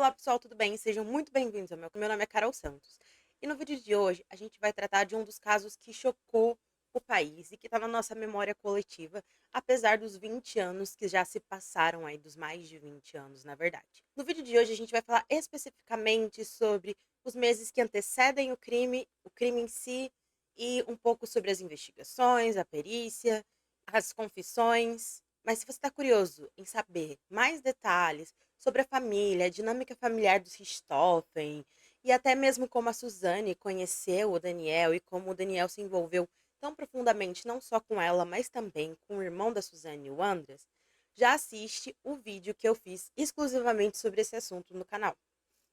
Olá pessoal, tudo bem? Sejam muito bem-vindos ao meu nome é Carol Santos. E no vídeo de hoje a gente vai tratar de um dos casos que chocou o país e que está na nossa memória coletiva, apesar dos 20 anos que já se passaram aí, dos mais de 20 anos, na verdade. No vídeo de hoje a gente vai falar especificamente sobre os meses que antecedem o crime em si, e um pouco sobre as investigações, a perícia, as confissões. Mas se você está curioso em saber mais detalhes sobre a família, a dinâmica familiar dos Richthofen e até mesmo como a Suzane conheceu o Daniel e como o Daniel se envolveu tão profundamente não só com ela, mas também com o irmão da Suzane, o Andras, já assiste o vídeo que eu fiz exclusivamente sobre esse assunto no canal.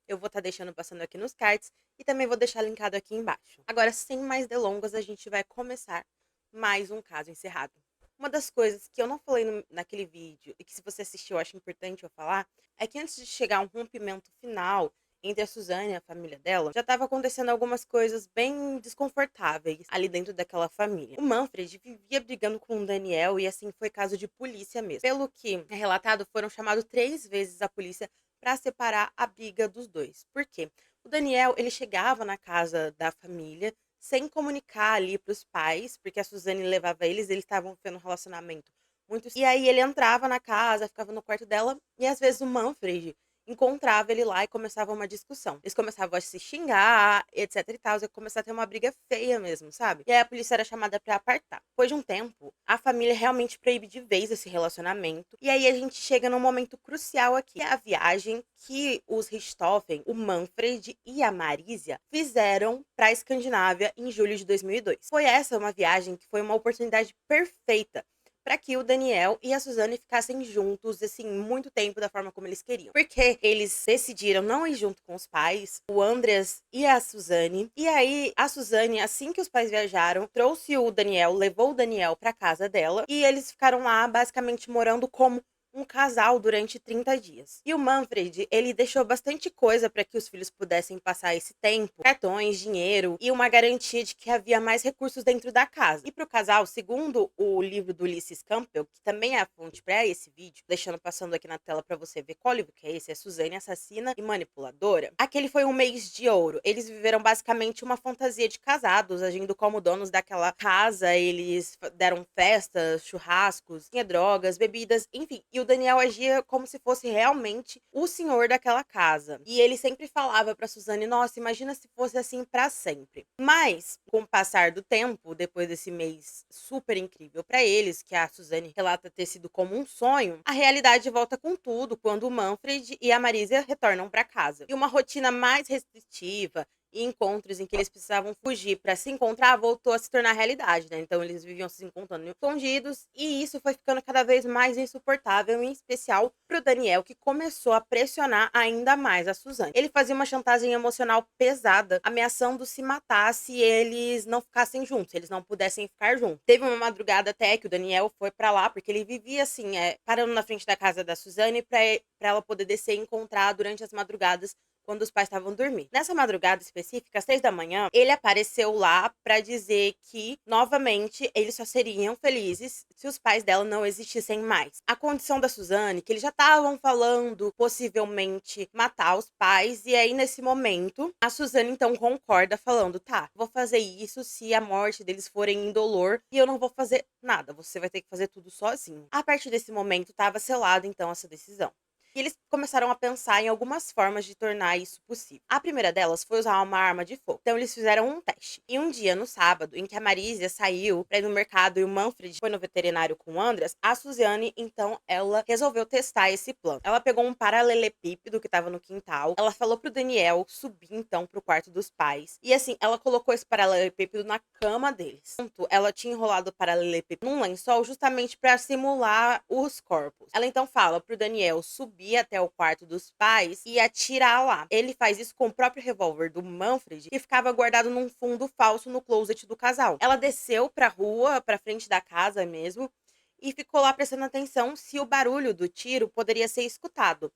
Eu vou estar deixando passando aqui nos cards e também vou deixar linkado aqui embaixo. Agora, sem mais delongas, a gente vai começar mais um caso encerrado. Uma das coisas que eu não falei naquele vídeo e que se você assistiu eu acho importante eu falar, é que antes de chegar a um rompimento final entre a Suzane e a família dela, já estava acontecendo algumas coisas bem desconfortáveis ali dentro daquela família. O Manfred vivia brigando com o Daniel e assim foi caso de polícia mesmo. Pelo que é relatado, foram chamados 3 vezes a polícia para separar a briga dos dois. Por quê? O Daniel, ele chegava na casa da família sem comunicar ali para os pais, porque a Suzane levava eles estavam tendo um relacionamento muito. E aí ele entrava na casa, ficava no quarto dela, e às vezes o Manfred encontrava ele lá e começava uma discussão. Eles começavam a se xingar, etc e tal, e começava a ter uma briga feia mesmo, sabe? E aí a polícia era chamada pra apartar. Depois de um tempo, a família realmente proíbe de vez esse relacionamento. E aí a gente chega num momento crucial aqui, que é a viagem que os Richthofen, o Manfred e a Marisia fizeram pra Escandinávia em julho de 2002. Foi essa uma viagem que foi uma oportunidade perfeita para que o Daniel e a Suzane ficassem juntos, assim, muito tempo da forma como eles queriam. Porque eles decidiram não ir junto com os pais, o Andreas e a Suzane. E aí, a Suzane, assim que os pais viajaram, trouxe o Daniel, levou o Daniel para casa dela. E eles ficaram lá, basicamente, morando como um casal durante 30 dias. E o Manfred, ele deixou bastante coisa para que os filhos pudessem passar esse tempo, cartões, dinheiro e uma garantia de que havia mais recursos dentro da casa. E para o casal, segundo o livro do Ulysses Campbell, que também é a fonte para esse vídeo, deixando passando aqui na tela para você ver qual livro que é esse, é Suzane Assassina e Manipuladora. Aquele foi um mês de ouro. Eles viveram basicamente uma fantasia de casados, agindo como donos daquela casa. Eles deram festas, churrascos, tinha drogas, bebidas, enfim. E o Daniel agia como se fosse realmente o senhor daquela casa. E ele sempre falava pra Suzane, nossa, imagina se fosse assim pra sempre. Mas, com o passar do tempo, depois desse mês super incrível pra eles, que a Suzane relata ter sido como um sonho, a realidade volta com tudo quando o Manfred e a Marisia retornam pra casa. E uma rotina mais restritiva e encontros em que eles precisavam fugir para se encontrar voltou a se tornar realidade, né? Então eles viviam se encontrando escondidos e isso foi ficando cada vez mais insuportável, em especial pro Daniel, que começou a pressionar ainda mais a Suzane. Ele fazia uma chantagem emocional pesada, ameaçando se matar se eles não ficassem juntos, se eles não pudessem ficar juntos. Teve uma madrugada até que o Daniel foi para lá, porque ele vivia assim, parando na frente da casa da Suzane para ela poder descer e encontrar durante as madrugadas quando os pais estavam dormindo. Nessa madrugada específica, às 6 da manhã, ele apareceu lá pra dizer que, novamente, eles só seriam felizes se os pais dela não existissem mais. A condição da Suzane, que eles já estavam falando possivelmente matar os pais, e aí nesse momento, a Suzane então concorda falando, tá, vou fazer isso se a morte deles forem indolor e eu não vou fazer nada, você vai ter que fazer tudo sozinho. A partir desse momento, estava selada então essa decisão. E eles começaram a pensar em algumas formas de tornar isso possível. A primeira delas foi usar uma arma de fogo. Então eles fizeram um teste. E um dia, no sábado, em que a Marisia saiu para ir no mercado e o Manfred foi no veterinário com o Andras, a Suzane, então, ela resolveu testar esse plano. Ela pegou um paralelepípedo que estava no quintal. Ela falou pro Daniel subir, então, pro quarto dos pais. E assim, ela colocou esse paralelepípedo na cama deles. Ela tinha enrolado o paralelepípedo num lençol justamente para simular os corpos. Ela então fala pro Daniel subir até o quarto dos pais e atirar lá. Ele faz isso com o próprio revólver do Manfred, que ficava guardado num fundo falso no closet do casal. Ela desceu pra rua, pra frente da casa mesmo, e ficou lá prestando atenção se o barulho do tiro poderia ser escutado.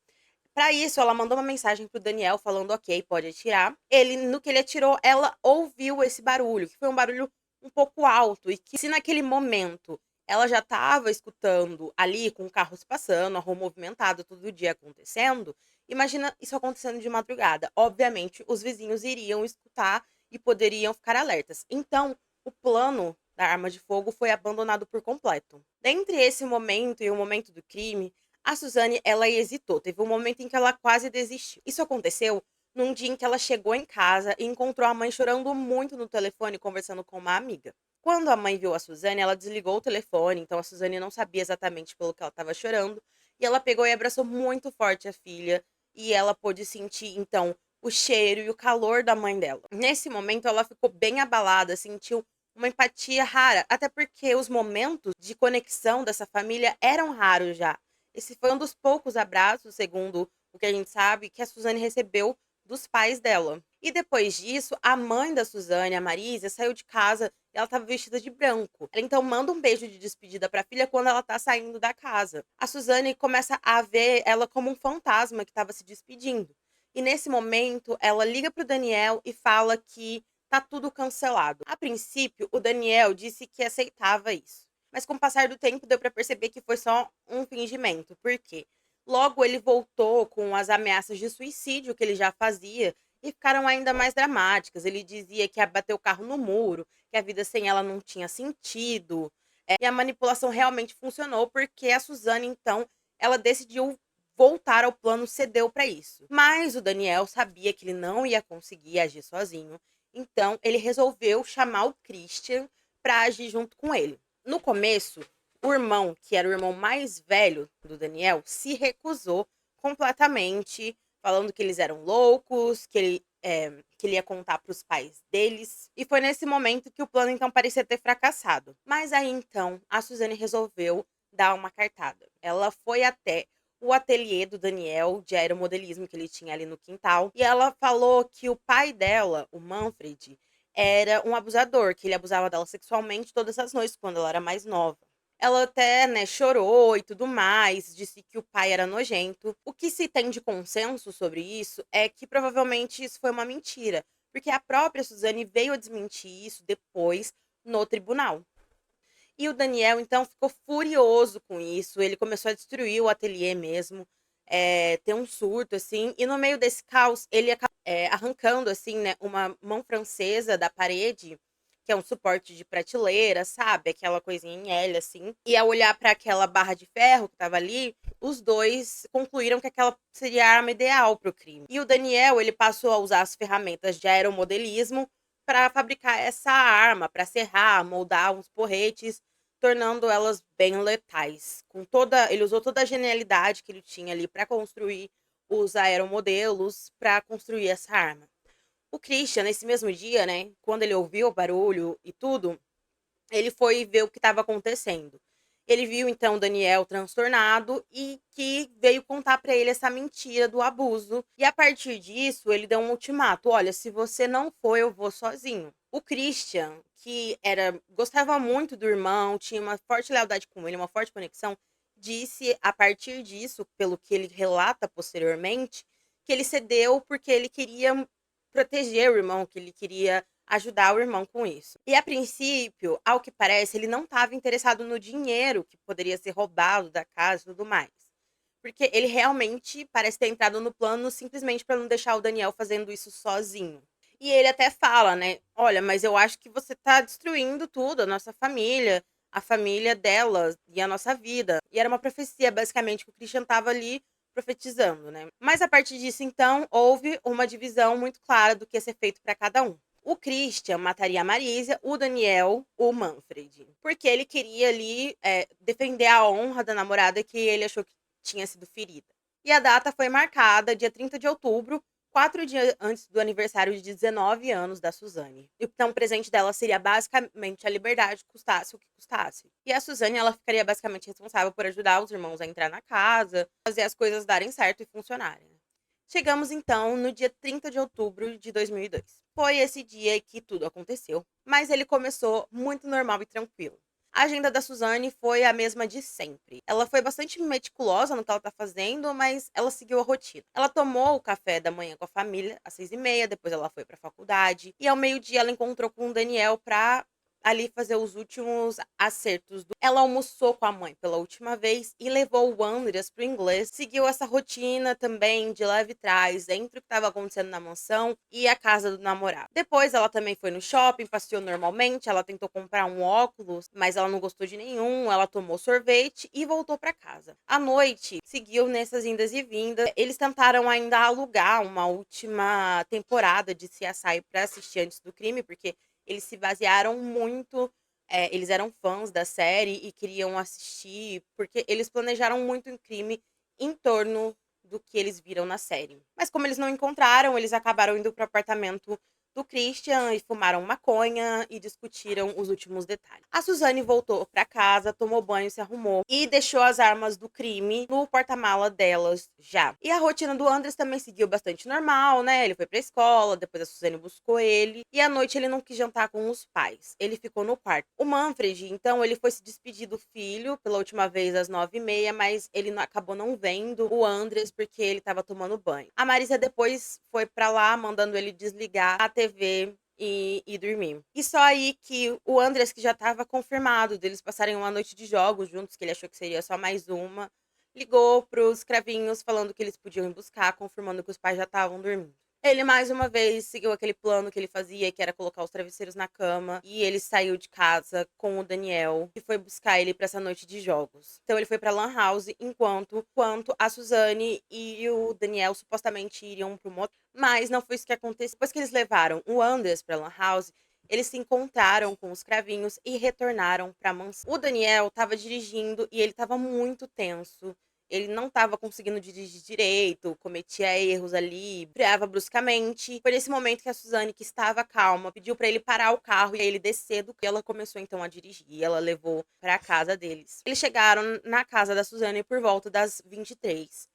Para isso, ela mandou uma mensagem pro Daniel falando, ok, pode atirar. No que ele atirou, ela ouviu esse barulho, que foi um barulho um pouco alto, e que se naquele momento ela já estava escutando ali com carros passando, a rua movimentada, todo dia acontecendo, Imagina isso acontecendo de madrugada. Obviamente, os vizinhos iriam escutar e poderiam ficar alertas. Então, o plano da arma de fogo foi abandonado por completo. Dentre esse momento e o momento do crime, a Suzane, ela hesitou. Teve um momento em que ela quase desistiu. Isso aconteceu num dia em que ela chegou em casa e encontrou a mãe chorando muito no telefone, conversando com uma amiga. Quando a mãe viu a Suzane, ela desligou o telefone, então a Suzane não sabia exatamente pelo que ela estava chorando, e ela pegou e abraçou muito forte a filha, e ela pôde sentir, então, o cheiro e o calor da mãe dela. Nesse momento, ela ficou bem abalada, sentiu uma empatia rara, até porque os momentos de conexão dessa família eram raros já. Esse foi um dos poucos abraços, segundo o que a gente sabe, que a Suzane recebeu dos pais dela. E depois disso, a mãe da Suzane, a Marisa, saiu de casa e ela estava vestida de branco. Ela então manda um beijo de despedida para a filha quando ela tá saindo da casa. A Suzane começa a ver ela como um fantasma que estava se despedindo. E nesse momento, ela liga pro Daniel e fala que tá tudo cancelado. A princípio, o Daniel disse que aceitava isso. Mas com o passar do tempo, deu para perceber que foi só um fingimento. Por quê? Logo, ele voltou com as ameaças de suicídio que ele já fazia e ficaram ainda mais dramáticas. Ele dizia que ia bater o carro no muro, que a vida sem ela não tinha sentido. E a manipulação realmente funcionou porque a Suzane, então, ela decidiu voltar ao plano, cedeu para isso. Mas o Daniel sabia que ele não ia conseguir agir sozinho, então ele resolveu chamar o Christian para agir junto com ele. No começo, o irmão, que era o irmão mais velho do Daniel, se recusou completamente, falando que eles eram loucos, que ele ia contar para os pais deles. E foi nesse momento que o plano então parecia ter fracassado. Mas aí então a Suzane resolveu dar uma cartada. Ela foi até o ateliê do Daniel de aeromodelismo que ele tinha ali no quintal e ela falou que o pai dela, o Manfred, era um abusador, que ele abusava dela sexualmente todas as noites quando ela era mais nova. Ela até, né, chorou e tudo mais, disse que o pai era nojento. O que se tem de consenso sobre isso é que provavelmente isso foi uma mentira, porque a própria Suzane veio a desmentir isso depois no tribunal. E o Daniel, então, ficou furioso com isso. Ele começou a destruir o ateliê mesmo, ter um surto, assim. E no meio desse caos, ele acabou arrancando, assim, né, uma mão francesa da parede, que é um suporte de prateleira, sabe? Aquela coisinha em L, assim. E ao olhar para aquela barra de ferro que estava ali, os dois concluíram que aquela seria a arma ideal para o crime. E o Daniel, ele passou a usar as ferramentas de aeromodelismo para fabricar essa arma, para serrar, moldar uns porretes, tornando elas bem letais. Ele usou toda a genialidade que ele tinha ali para construir os aeromodelos, para construir essa arma. O Christian, nesse mesmo dia, né, quando ele ouviu o barulho e tudo, ele foi ver o que estava acontecendo. Ele viu então o Daniel transtornado e que veio contar para ele essa mentira do abuso. E a partir disso, ele deu um ultimato: olha, se você não for, eu vou sozinho. O Christian, que gostava muito do irmão, tinha uma forte lealdade com ele, uma forte conexão, disse a partir disso, pelo que ele relata posteriormente, que ele cedeu porque ele queria proteger o irmão, que ele queria ajudar o irmão com isso. E a princípio, ao que parece, ele não estava interessado no dinheiro que poderia ser roubado da casa e tudo mais. Porque ele realmente parece ter entrado no plano simplesmente para não deixar o Daniel fazendo isso sozinho. E ele até fala, né? Olha, mas eu acho que você tá destruindo tudo, a nossa família, a família dela e a nossa vida. E era uma profecia, basicamente, que o Christian tava ali profetizando, né? Mas a partir disso, então, houve uma divisão muito clara do que ia ser feito para cada um. O Christian mataria a Marisa, o Daniel, o Manfred. Porque ele queria ali defender a honra da namorada que ele achou que tinha sido ferida. E a data foi marcada, dia 30 de outubro, 4 dias antes do aniversário de 19 anos da Suzane. Então, o presente dela seria basicamente a liberdade, custasse o que custasse. E a Suzane, ela ficaria basicamente responsável por ajudar os irmãos a entrar na casa, fazer as coisas darem certo e funcionarem. Chegamos então no dia 30 de outubro de 2002. Foi esse dia que tudo aconteceu, mas ele começou muito normal e tranquilo. A agenda da Suzane foi a mesma de sempre. Ela foi bastante meticulosa no que ela tá fazendo, mas ela seguiu a rotina. Ela tomou o café da manhã com a família às 6h30, depois ela foi pra faculdade, e ao meio-dia ela encontrou com o Daniel pra ali fazer os últimos acertos. Ela almoçou com a mãe pela última vez e levou o Andreas pro inglês. Seguiu essa rotina também de leve e trás entre o que estava acontecendo na mansão e a casa do namorado. Depois ela também foi no shopping, passeou normalmente, ela tentou comprar um óculos, mas ela não gostou de nenhum, ela tomou sorvete e voltou para casa. À noite, seguiu nessas indas e vindas. Eles tentaram ainda alugar uma última temporada de CSI para assistir antes do crime, porque eles se basearam muito, eles eram fãs da série e queriam assistir, porque eles planejaram muito um crime em torno do que eles viram na série. Mas como eles não encontraram, eles acabaram indo pro apartamento do Christian e fumaram maconha e discutiram os últimos detalhes. A Suzane voltou para casa, tomou banho, se arrumou e deixou as armas do crime no porta-mala delas já. E a rotina do Andres também seguiu bastante normal, né? Ele foi pra escola, depois a Suzane buscou ele e à noite ele não quis jantar com os pais. Ele ficou no quarto. O Manfred, então, ele foi se despedir do filho pela última vez às 9h30, mas ele acabou não vendo o Andres porque ele estava tomando banho. A Marisa depois foi para lá, mandando ele desligar a TV e dormir. E só aí que o Andres, que já estava confirmado deles passarem uma noite de jogos juntos, que ele achou que seria só mais uma, ligou pros cravinhos falando que eles podiam ir buscar, confirmando que os pais já estavam dormindo. Ele mais uma vez seguiu aquele plano que ele fazia, que era colocar os travesseiros na cama, e ele saiu de casa com o Daniel, que foi buscar ele para essa noite de jogos. Então ele foi para Lan House, enquanto a Suzane e o Daniel supostamente iriam pro motel. Mas não foi isso que aconteceu. Depois que eles levaram o Anders para Lan House, eles se encontraram com os cravinhos e retornaram para a mansão. O Daniel estava dirigindo e ele estava muito tenso. Ele não estava conseguindo dirigir direito, cometia erros ali, freava bruscamente. Foi nesse momento que a Suzane, que estava calma, pediu para ele parar o carro e aí ele descer do que ela começou então a dirigir. E ela levou para a casa deles. Eles chegaram na casa da Suzane por volta das 23.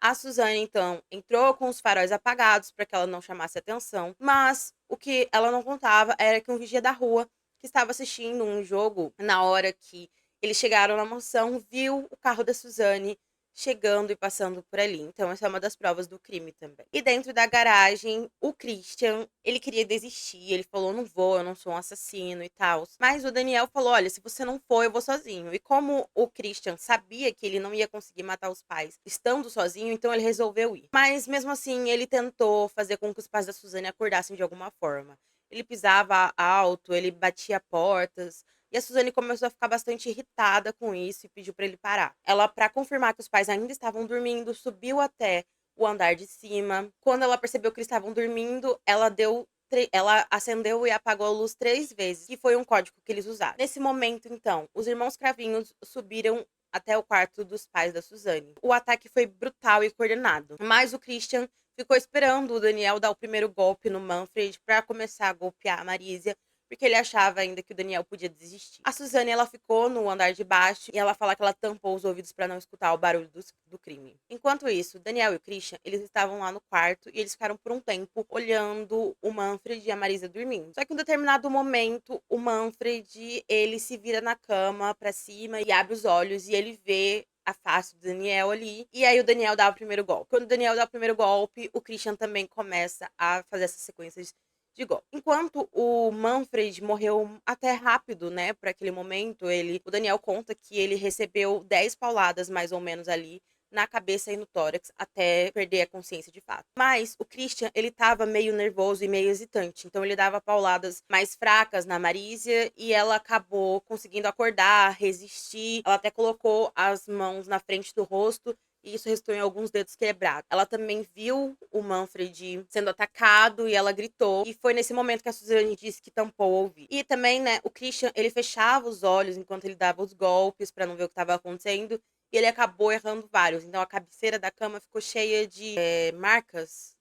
A Suzane, então, entrou com os faróis apagados para que ela não chamasse atenção, mas o que ela não contava era que um vigia da rua, que estava assistindo um jogo na hora que eles chegaram na mansão, viu o carro da Suzane chegando e passando por ali. Então, essa é uma das provas do crime também. E dentro da garagem, o Christian, ele queria desistir. Ele falou: não vou, eu não sou um assassino e tal. Mas o Daniel falou: olha, se você não for, eu vou sozinho. E como o Christian sabia que ele não ia conseguir matar os pais estando sozinho, então ele resolveu ir. Mas mesmo assim, ele tentou fazer com que os pais da Suzane acordassem de alguma forma. Ele pisava alto, ele batia portas. E a Suzane começou a ficar bastante irritada com isso e pediu para ele parar. Ela, para confirmar que os pais ainda estavam dormindo, subiu até o andar de cima. Quando ela percebeu que eles estavam dormindo, ela acendeu e apagou a luz 3 vezes, que foi um código que eles usaram. Nesse momento, então, os irmãos Cravinhos subiram até o quarto dos pais da Suzane. O ataque foi brutal e coordenado, mas o Christian ficou esperando o Daniel dar o primeiro golpe no Manfred para começar a golpear a Marisa, porque ele achava ainda que o Daniel podia desistir. A Suzane, ela ficou no andar de baixo e ela fala que ela tampou os ouvidos para não escutar o barulho do crime. Enquanto isso, Daniel e o Christian, eles estavam lá no quarto e eles ficaram por um tempo olhando o Manfred e a Marisa dormindo. Só que em um determinado momento, o Manfred, ele se vira na cama para cima e abre os olhos e ele vê a face do Daniel ali. E aí o Daniel dá o primeiro golpe. Quando o Daniel dá o primeiro golpe, o Christian também começa a fazer essas sequências de golpe. Enquanto o Manfred morreu até rápido, né, para aquele momento, o Daniel conta que ele recebeu 10 pauladas mais ou menos ali na cabeça e no tórax até perder a consciência de fato. Mas o Christian, ele tava meio nervoso e meio hesitante, então ele dava pauladas mais fracas na Marísia e ela acabou conseguindo acordar, resistir. Ela até colocou as mãos na frente do rosto e isso resultou em alguns dedos quebrados. Ela também viu o Manfred sendo atacado e ela gritou. E foi nesse momento que a Suzane disse que tampou o ouvido. E também, né, o Christian, ele fechava os olhos enquanto ele dava os golpes para não ver o que estava acontecendo. E ele acabou errando vários. Então a cabeceira da cama ficou cheia de marcas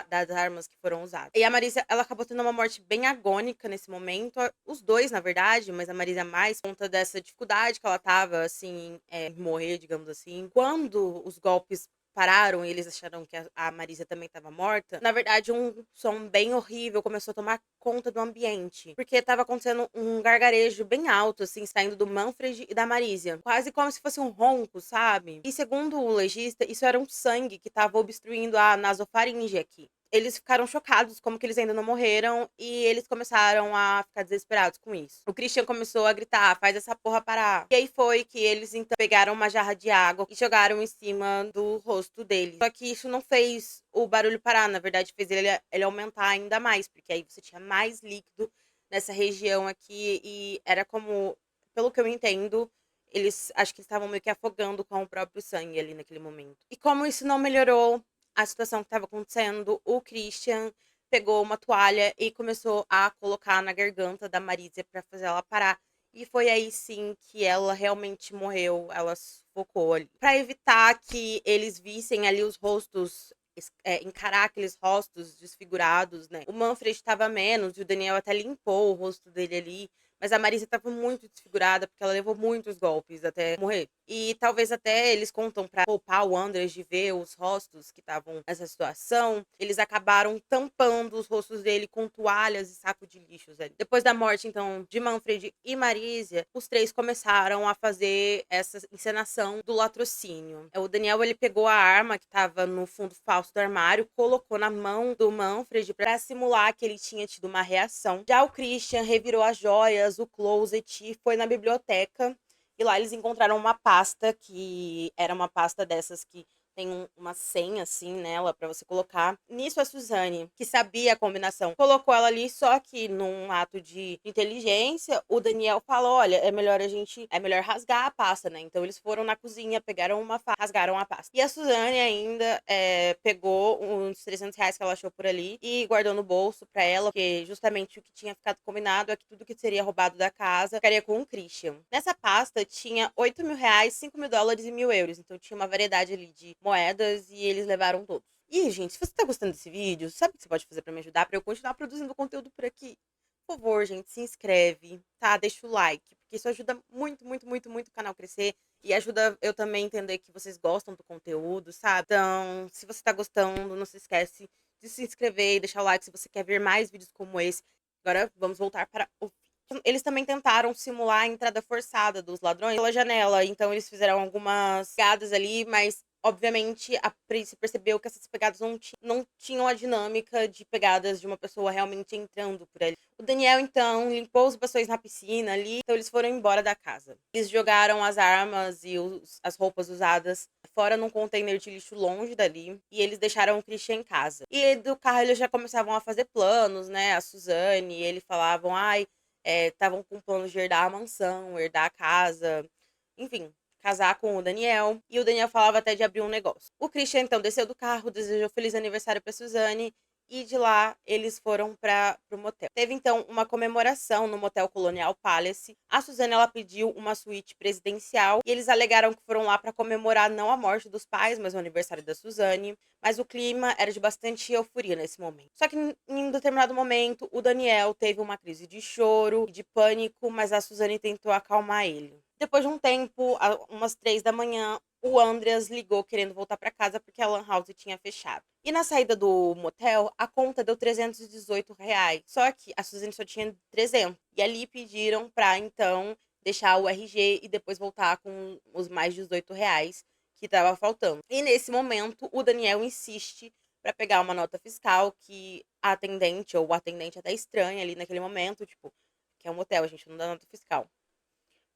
das armas que foram usadas. E a Marisa, ela acabou tendo uma morte bem agônica nesse momento. Os dois, na verdade, mas a Marisa mais, por conta dessa dificuldade que ela tava, assim, morrer, digamos assim. Quando os golpes pararam e eles acharam que a Marisa também estava morta, na verdade, um som bem horrível começou a tomar conta do ambiente. Porque estava acontecendo um gargarejo bem alto, assim, saindo do Manfred e da Marisa. Quase como se fosse um ronco, sabe? E segundo o legista, isso era um sangue que estava obstruindo a nasofaringe aqui. eles ficaram chocados, como que eles ainda não morreram, e eles começaram a ficar desesperados com isso. O Christian começou a gritar: faz essa porra parar. E aí foi que eles então pegaram uma jarra de água e jogaram em cima do rosto dele. Só que isso não fez o barulho parar, na verdade fez ele aumentar ainda mais, porque aí você tinha mais líquido nessa região aqui e era como, pelo que eu entendo, acho que eles estavam meio que afogando com o próprio sangue ali naquele momento. E como isso não melhorou a situação que estava acontecendo, o Christian pegou uma toalha e começou a colocar na garganta da Marisa para fazer ela parar. E foi aí sim que ela realmente morreu, ela sufocou ali. Para evitar que eles vissem ali os rostos, encarar aqueles rostos desfigurados, né? O Manfred estava menos e o Daniel até limpou o rosto dele ali. Mas a Marisa estava muito desfigurada, porque ela levou muitos golpes até morrer. E talvez até eles contam pra poupar o Andres de ver os rostos que estavam nessa situação. Eles acabaram tampando os rostos dele com toalhas e saco de lixos ali. Depois da morte, então, de Manfred e Marisa, os três começaram a fazer essa encenação do latrocínio. O Daniel, ele pegou a arma que estava no fundo falso do armário, colocou na mão do Manfred para simular que ele tinha tido uma reação. Já o Christian revirou as joias, o closet, e foi na biblioteca. E lá eles encontraram uma pasta que era uma pasta dessas que tem uma senha assim nela para você colocar. Nisso a Suzane, que sabia a combinação, colocou ela ali, só que num ato de inteligência, o Daniel falou: "Olha, é melhor rasgar a pasta, né?". Então eles foram na cozinha, pegaram uma faca, rasgaram a pasta. E a Suzane ainda pegou uns R$ 300 que ela achou por ali e guardou no bolso para ela, porque justamente o que tinha ficado combinado é que tudo que seria roubado da casa ficaria com o Christian. Nessa pasta tinha R$ 8.000, US$ 5.000 e €1.000. Então tinha uma variedade ali de moedas e eles levaram todos. E, gente, se você tá gostando desse vídeo, sabe o que você pode fazer pra me ajudar? Pra eu continuar produzindo conteúdo por aqui? Por favor, gente, se inscreve, tá? Deixa o like, porque isso ajuda muito, muito, muito, muito o canal a crescer. E ajuda eu também a entender que vocês gostam do conteúdo, sabe? Então, se você tá gostando, não se esquece de se inscrever e deixar o like se você quer ver mais vídeos como esse. Agora, vamos voltar para o vídeo. Eles também tentaram simular a entrada forçada dos ladrões pela janela. Então, eles fizeram algumas pegadas ali, mas obviamente a Prince percebeu que essas pegadas não tinham a dinâmica de pegadas de uma pessoa realmente entrando por ali. O Daniel, então, limpou os bastões na piscina ali, então eles foram embora da casa. Eles jogaram as armas e as roupas usadas fora num container de lixo longe dali, e eles deixaram o Christian em casa. E do carro eles já começavam a fazer planos, né? A Suzane e ele falavam, ai, estavam com planos de herdar a mansão, herdar a casa, enfim, casar com o Daniel. E o Daniel falava até de abrir um negócio. O Christian, então, desceu do carro, desejou feliz aniversário pra Suzane, e de lá eles foram para o motel. Teve então uma comemoração no Motel Colonial Palace. A Suzane, ela pediu uma suíte presidencial e eles alegaram que foram lá para comemorar não a morte dos pais, mas o aniversário da Suzane. Mas o clima era de bastante euforia nesse momento. Só que em um determinado momento, o Daniel teve uma crise de choro, de pânico, mas a Suzane tentou acalmar ele. Depois de um tempo, umas 3 da manhã, o Andreas ligou querendo voltar para casa porque a Lan House tinha fechado. E na saída do motel, a conta deu R$ 318. Só que a Suzane só tinha 300. E ali pediram pra, então, deixar o RG e depois voltar com os mais R$ 18 que tava faltando. E nesse momento, o Daniel insiste para pegar uma nota fiscal que a atendente, ou o atendente até estranha ali naquele momento, tipo, que é um motel, a gente não dá nota fiscal.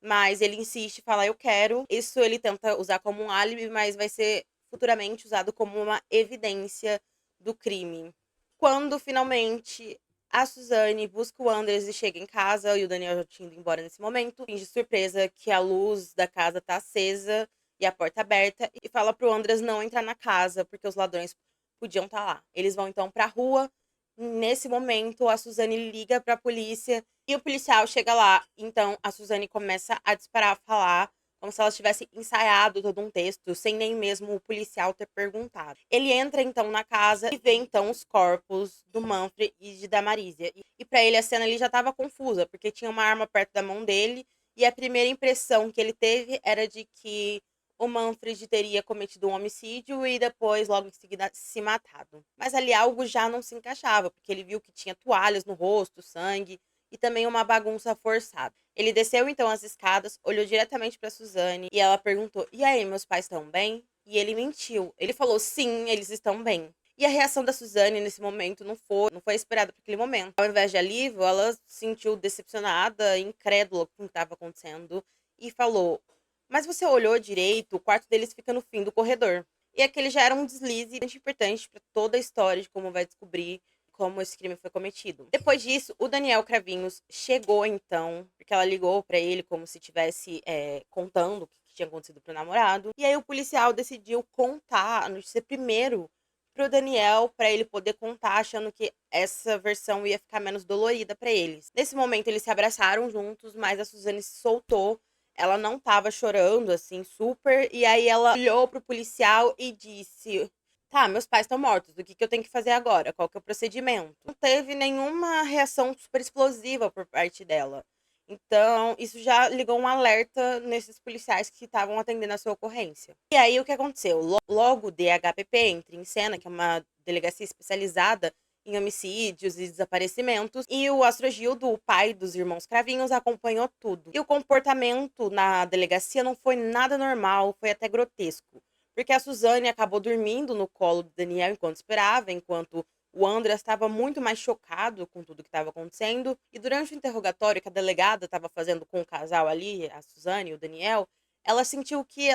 Mas ele insiste, fala, eu quero. Isso ele tenta usar como um álibi, mas vai ser futuramente usado como uma evidência do crime. Quando finalmente a Suzane busca o Anders e chega em casa, e o Daniel já tinha ido embora nesse momento, finge surpresa que a luz da casa tá acesa e a porta aberta, e fala pro Andres não entrar na casa, porque os ladrões podiam estar lá. Eles vão então pra rua. Nesse momento, a Suzane liga pra polícia e o policial chega lá. Então, a Suzane começa a disparar, a falar, como se ela tivesse ensaiado todo um texto, sem nem mesmo o policial ter perguntado. Ele entra, então, na casa e vê, então, os corpos do Manfred e de Damarísia. E para ele, a cena ali já estava confusa, porque tinha uma arma perto da mão dele, e a primeira impressão que ele teve era de que o Manfred teria cometido um homicídio e depois, logo em seguida, se matado. Mas ali algo já não se encaixava, porque ele viu que tinha toalhas no rosto, sangue, e também uma bagunça forçada. Ele desceu então as escadas, olhou diretamente para Suzane e ela perguntou: "E aí, meus pais estão bem?" E ele mentiu. Ele falou: "Sim, eles estão bem." E a reação da Suzane nesse momento não foi esperada para aquele momento. Ao invés de alívio, ela se sentiu decepcionada, incrédula com o que estava acontecendo e falou: "Mas você olhou direito, o quarto deles fica no fim do corredor". E aquele já era um deslize muito importante para toda a história de como vai descobrir como esse crime foi cometido. Depois disso, o Daniel Cravinhos chegou então, porque ela ligou para ele como se estivesse contando o que tinha acontecido pro namorado. E aí o policial decidiu contar a notícia primeiro pro Daniel, para ele poder contar, achando que essa versão ia ficar menos dolorida para eles. Nesse momento eles se abraçaram juntos, mas a Suzane se soltou. Ela não tava chorando assim super, e aí ela olhou pro policial e disse: "Tá, meus pais estão mortos, o que que eu tenho que fazer agora? Qual que é o procedimento?". Não teve nenhuma reação super explosiva por parte dela. Então, isso já ligou um alerta nesses policiais que estavam atendendo a sua ocorrência. E aí, o que aconteceu? Logo o DHPP entra em cena, que é uma delegacia especializada em homicídios e desaparecimentos, e o Astrogildo, o pai dos irmãos Cravinhos, acompanhou tudo. E o comportamento na delegacia não foi nada normal, foi até grotesco. Porque a Suzane acabou dormindo no colo do Daniel enquanto esperava, enquanto o Andras estava muito mais chocado com tudo que estava acontecendo. E durante o interrogatório que a delegada estava fazendo com o casal ali, a Suzane e o Daniel, ela sentiu que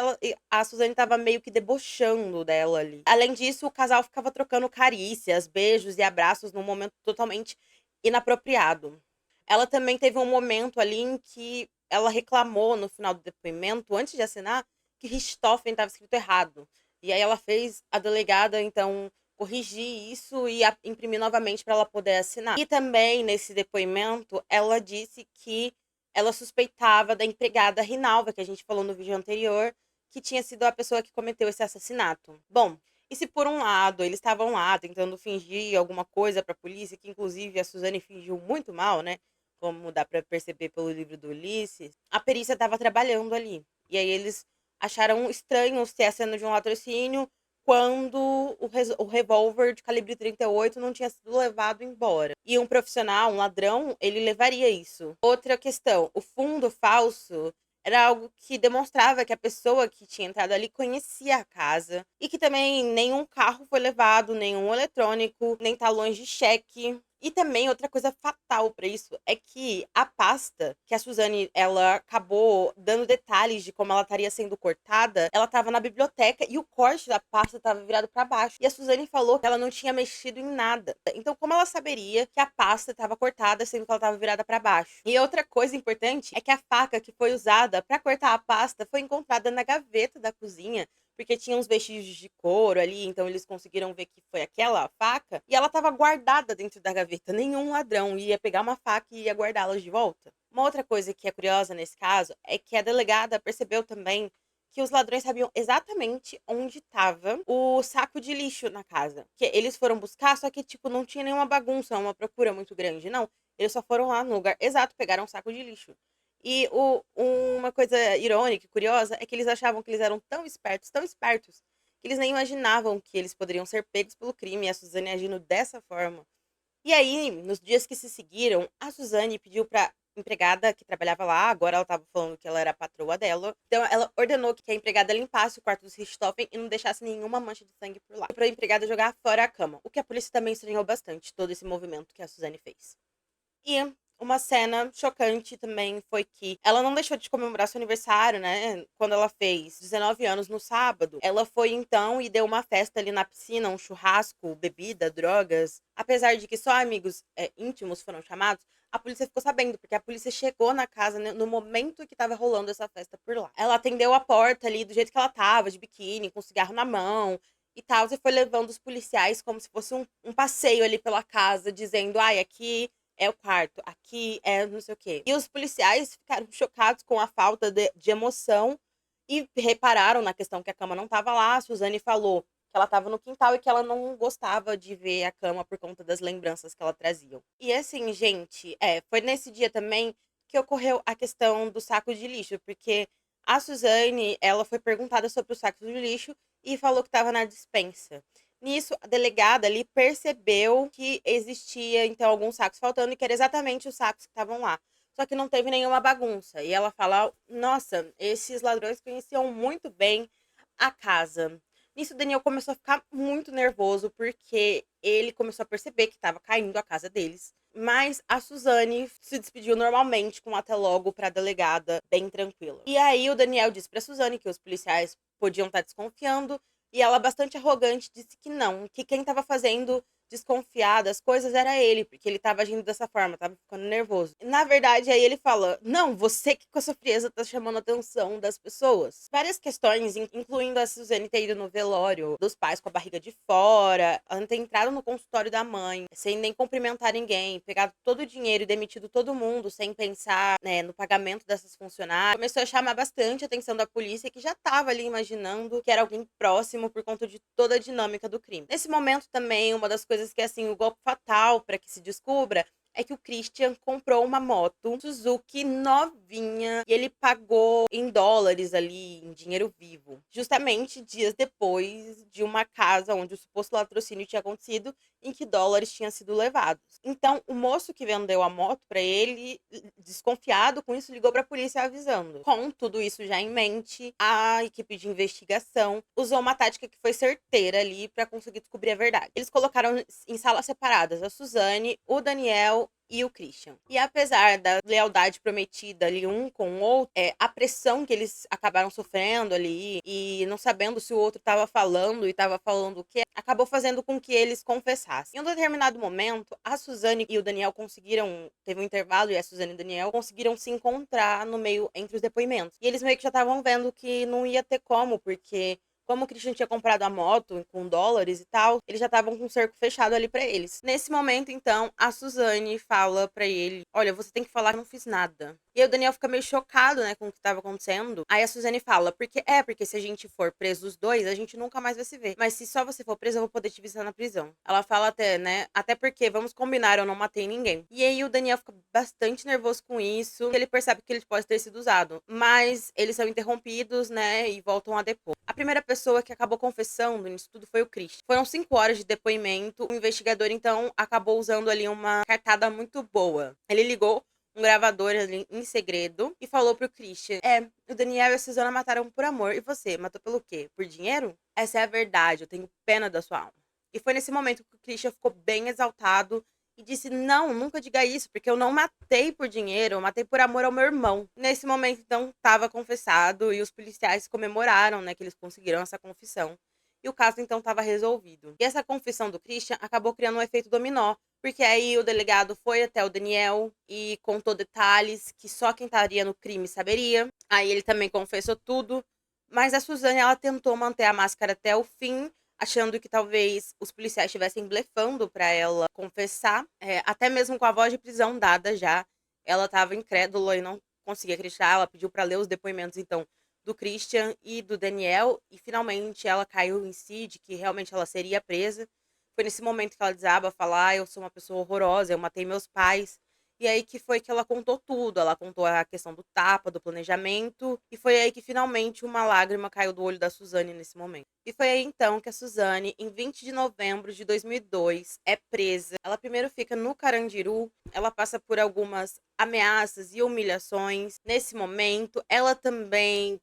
a Suzane estava meio que debochando dela ali. Além disso, o casal ficava trocando carícias, beijos e abraços num momento totalmente inapropriado. Ela também teve um momento ali em que ela reclamou no final do depoimento, antes de assinar, que Richthofen estava escrito errado. E aí ela fez a delegada, então, corrigir isso e imprimir novamente para ela poder assinar. E também, nesse depoimento, ela disse que ela suspeitava da empregada Rinalva, que a gente falou no vídeo anterior, que tinha sido a pessoa que cometeu esse assassinato. Bom, e se por um lado eles estavam lá tentando fingir alguma coisa para a polícia, que inclusive a Suzane fingiu muito mal, né? Como dá para perceber pelo livro do Ulisses, a perícia estava trabalhando ali. E aí eles acharam estranho ser a cena de um latrocínio quando o revólver de calibre 38 não tinha sido levado embora. E um profissional, um ladrão, ele levaria isso. Outra questão, o fundo falso era algo que demonstrava que a pessoa que tinha entrado ali conhecia a casa e que também nenhum carro foi levado, nenhum eletrônico, nem talões de cheque. E também outra coisa fatal para isso é que a pasta que a Suzane ela acabou dando detalhes de como ela estaria sendo cortada, ela estava na biblioteca e o corte da pasta estava virado para baixo. E a Suzane falou que ela não tinha mexido em nada. Então, como ela saberia que a pasta estava cortada sendo que ela estava virada para baixo? E outra coisa importante é que a faca que foi usada para cortar a pasta foi encontrada na gaveta da cozinha, porque tinha uns vestígios de couro ali, então eles conseguiram ver que foi aquela faca, e ela estava guardada dentro da gaveta. Nenhum ladrão ia pegar uma faca e ia guardá-la de volta. Uma outra coisa que é curiosa nesse caso é que a delegada percebeu também que os ladrões sabiam exatamente onde estava o saco de lixo na casa. Que eles foram buscar, só que tipo não tinha nenhuma bagunça, uma procura muito grande, não. Eles só foram lá no lugar exato, pegaram um saco de lixo. E uma coisa irônica e curiosa é que eles achavam que eles eram tão espertos, que eles nem imaginavam que eles poderiam ser pegos pelo crime e a Suzane agindo dessa forma. E aí, nos dias que se seguiram, a Suzane pediu pra empregada que trabalhava lá, agora ela estava falando que ela era a patroa dela, então ela ordenou que a empregada limpasse o quarto dos Richthofen e não deixasse nenhuma mancha de sangue por lá. Pra empregada jogar fora a cama, o que a polícia também estranhou bastante, todo esse movimento que a Suzane fez. E uma cena chocante também foi que ela não deixou de comemorar seu aniversário, né? Quando ela fez 19 anos no sábado. Ela foi então e deu uma festa ali na piscina, um churrasco, bebida, drogas. Apesar de que só amigos íntimos foram chamados, a polícia ficou sabendo, porque a polícia chegou na casa, né, no momento que tava rolando essa festa por lá. Ela atendeu a porta ali do jeito que ela tava, de biquíni, com cigarro na mão e tal, e foi levando os policiais como se fosse um passeio ali pela casa, dizendo: ai, aqui é o quarto, aqui é não sei o quê. E os policiais ficaram chocados com a falta de emoção e repararam na questão que a cama não estava lá. A Suzane falou que ela estava no quintal e que ela não gostava de ver a cama por conta das lembranças que ela trazia. E assim, gente, foi nesse dia também que ocorreu a questão do saco de lixo, porque a Suzane, ela foi perguntada sobre o saco de lixo e falou que estava na despensa. Nisso, a delegada ali percebeu que existia, então, alguns sacos faltando e que era exatamente os sacos que estavam lá. Só que não teve nenhuma bagunça. E ela fala: nossa, esses ladrões conheciam muito bem a casa. Nisso, o Daniel começou a ficar muito nervoso, porque ele começou a perceber que estava caindo a casa deles. Mas a Suzane se despediu normalmente com um até logo pra delegada, bem tranquila. E aí o Daniel disse pra Suzane que os policiais podiam estar desconfiando, e ela, bastante arrogante, disse que não, que quem estava fazendo desconfiar das coisas era ele, porque ele estava agindo dessa forma, estava ficando nervoso. Na verdade, aí ele fala: não, você que com a sua frieza tá chamando a atenção das pessoas. Várias questões, incluindo a Suzane ter ido no velório dos pais com a barriga de fora, ela ter entrado no consultório da mãe, sem nem cumprimentar ninguém, pegado todo o dinheiro e demitido todo mundo sem pensar, né, no pagamento dessas funcionárias. Começou a chamar bastante a atenção da polícia, que já estava ali imaginando que era alguém próximo por conta de toda a dinâmica do crime. Nesse momento também, uma das coisas que, assim, o golpe fatal para que se descubra é que o Christian comprou uma moto Suzuki novinha e ele pagou em dólares ali, em dinheiro vivo. Justamente dias depois de uma casa onde o suposto latrocínio tinha acontecido, em que dólares tinham sido levados. Então, o moço que vendeu a moto para ele, desconfiado com isso, ligou para a polícia avisando. Com tudo isso já em mente, a equipe de investigação usou uma tática que foi certeira ali para conseguir descobrir a verdade. Eles colocaram em salas separadas a Suzane, o Daniel e o Christian. E apesar da lealdade prometida ali um com o outro, a pressão que eles acabaram sofrendo ali e não sabendo se o outro estava falando e estava falando o que, acabou fazendo com que eles confessassem. Em um determinado momento, a Suzane e o Daniel conseguiram, teve um intervalo, e a Suzane e o Daniel conseguiram se encontrar no meio entre os depoimentos. E eles meio que já estavam vendo que não ia ter porque como o Christian tinha comprado a moto com dólares e tal, eles já estavam com o cerco fechado ali pra eles. Nesse momento, então, a Suzane fala pra ele: olha, você tem que falar que eu não fiz nada. E aí o Daniel fica meio chocado, né, com o que tava acontecendo. Aí a Suzane fala: porque se a gente for preso os dois, a gente nunca mais vai se ver. Mas se só você for preso, eu vou poder te visitar na prisão. Ela fala até, né, até porque, vamos combinar, eu não matei ninguém. E aí o Daniel fica bastante nervoso com isso. Ele percebe que ele pode ter sido usado. Mas eles são interrompidos, né, e voltam a depor. A primeira pessoa que acabou confessando nisso tudo foi o Christian. Foram 5 horas de depoimento. O investigador, então, acabou usando ali uma cartada muito boa. Ele ligou um gravador ali em segredo e falou pro Christian: o Daniel e a Suzana mataram por amor. E você, matou pelo quê? Por dinheiro? Essa é a verdade, eu tenho pena da sua alma. E foi nesse momento que o Christian ficou bem exaltado e disse: não, nunca diga isso, porque eu não matei por dinheiro, eu matei por amor ao meu irmão. Nesse momento, então, estava confessado e os policiais comemoraram, né, que eles conseguiram essa confissão. E o caso, então, estava resolvido. E essa confissão do Christian acabou criando um efeito dominó, porque aí o delegado foi até o Daniel e contou detalhes que só quem estaria no crime saberia. Aí ele também confessou tudo, mas a Suzane, ela tentou manter a máscara até o fim, achando que talvez os policiais estivessem blefando para ela confessar. Até mesmo com a voz de prisão dada já, ela estava incrédula e não conseguia acreditar. Ela pediu para ler os depoimentos, então, do Christian e do Daniel, e finalmente ela caiu em si de que realmente ela seria presa. Foi nesse momento que ela desaba a falar: eu sou uma pessoa horrorosa, eu matei meus pais. E aí que foi que ela contou tudo. Ela contou a questão do tapa, do planejamento. E foi aí que finalmente uma lágrima caiu do olho da Suzane nesse momento. E foi aí então que a Suzane, em 20 de novembro de 2002, é presa. Ela primeiro fica no Carandiru. Ela passa por algumas ameaças e humilhações. Nesse momento, ela também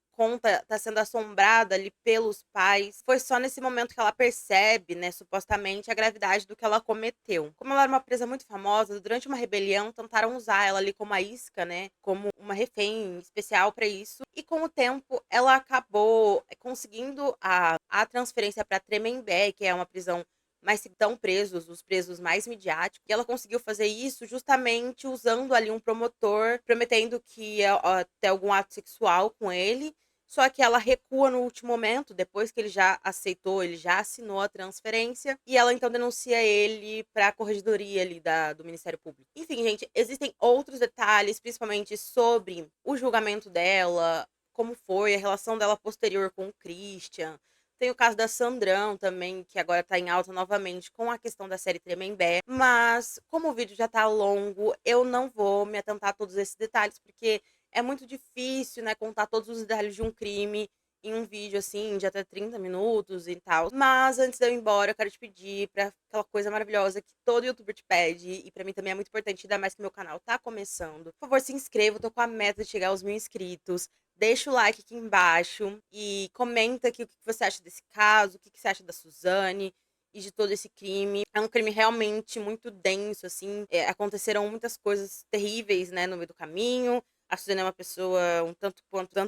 tá sendo assombrada ali pelos pais. Foi só nesse momento que ela percebe, né, supostamente, a gravidade do que ela cometeu. Como ela era uma presa muito famosa, durante uma rebelião tentaram usar ela ali como a isca, né, como uma refém especial para isso. E com o tempo, ela acabou conseguindo a transferência para Tremembé, que é uma prisão mas estão presos, os presos mais midiáticos. E ela conseguiu fazer isso justamente usando ali um promotor, prometendo que ia ter algum ato sexual com ele. Só que ela recua no último momento, depois que ele já aceitou, ele já assinou a transferência. E ela então denuncia ele para a corregedoria ali do Ministério Público. Enfim, gente, existem outros detalhes, principalmente sobre o julgamento dela, como foi a relação dela posterior com o Christian. Tem o caso da Sandrão também, que agora tá em alta novamente com a questão da série Tremembé. Mas, como o vídeo já tá longo, eu não vou me atentar a todos esses detalhes, porque é muito difícil, né, contar todos os detalhes de um crime em um vídeo, assim, de até 30 minutos e tal. Mas, antes de eu ir embora, eu quero te pedir pra aquela coisa maravilhosa que todo youtuber te pede, e pra mim também é muito importante, ainda mais que meu canal tá começando. Por favor, se inscreva, eu tô com a meta de chegar aos 1.000 inscritos. Deixa o like aqui embaixo e comenta aqui o que você acha desse caso, o que você acha da Suzane e de todo esse crime. É um crime realmente muito denso, assim. Aconteceram muitas coisas terríveis, né, no meio do caminho. A Suzane é uma pessoa um tanto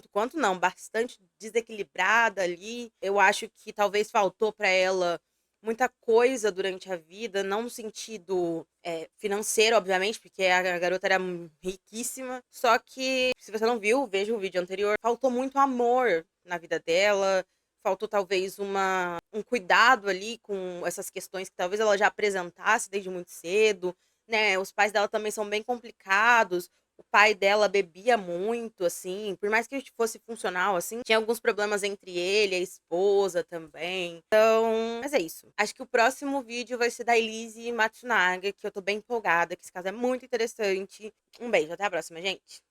quanto não, bastante desequilibrada ali. Eu acho que talvez faltou para ela muita coisa durante a vida, não no sentido financeiro, obviamente, porque a garota era riquíssima. Só que, se você não viu, veja o vídeo anterior. Faltou muito amor na vida dela. Faltou talvez um cuidado ali com essas questões que talvez ela já apresentasse desde muito cedo, né? Os pais dela também são bem complicados. O pai dela bebia muito, assim, por mais que a gente fosse funcional, assim, tinha alguns problemas entre ele e a esposa também. Então, mas é isso. Acho que o próximo vídeo vai ser da Elise Matsunaga, que eu tô bem empolgada, que esse caso é muito interessante. Um beijo, até a próxima, gente.